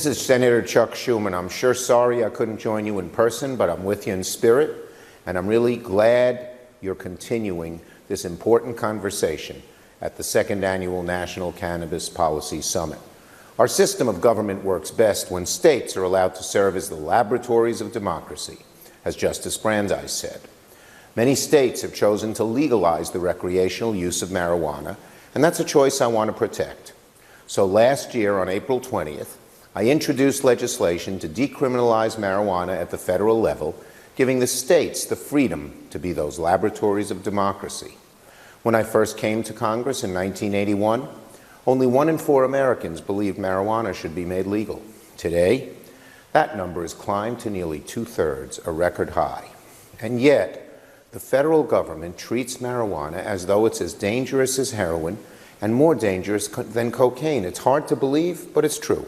This is Senator Chuck Schumer. I'm sure sorry I couldn't join you in person, but I'm with you in spirit, and I'm really glad you're continuing this important conversation at the second annual National Cannabis Policy Summit. Our system of government works best when states are allowed to serve as the laboratories of democracy, as Justice Brandeis said. Many states have chosen to legalize the recreational use of marijuana, and that's a choice I want to protect. So last year, on April 20th, I introduced legislation to decriminalize marijuana at the federal level, giving the states the freedom to be those laboratories of democracy. When I first came to Congress in 1981, only 1 in 4 Americans believed marijuana should be made legal. Today, that number has climbed to nearly 2/3, a record high. And yet, the federal government treats marijuana as though it's as dangerous as heroin and more dangerous than cocaine. It's hard to believe, but it's true.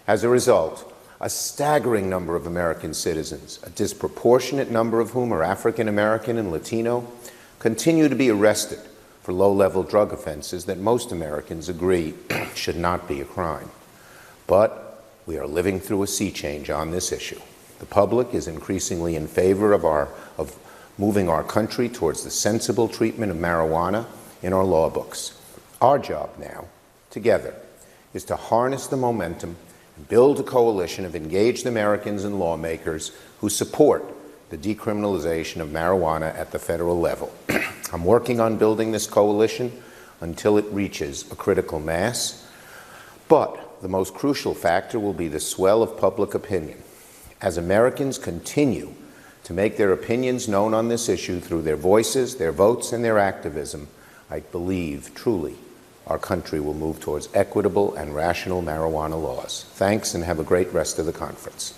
As a result, a staggering number of American citizens, a disproportionate number of whom are African American and Latino, continue to be arrested for low-level drug offenses that most Americans agree should not be a crime. But we are living through a sea change on this issue. The public is increasingly in favor of moving our country towards the sensible treatment of marijuana in our law books. Our job now, together, is to harness the momentum and build a coalition of engaged Americans and lawmakers who support the decriminalization of marijuana at the federal level. I'm working on building this coalition until it reaches a critical mass, but the most crucial factor will be the swell of public opinion. As Americans continue to make their opinions known on this issue through their voices, their votes, and their activism, I believe, truly, our country will move towards equitable and rational marijuana laws. Thanks, and have a great rest of the conference.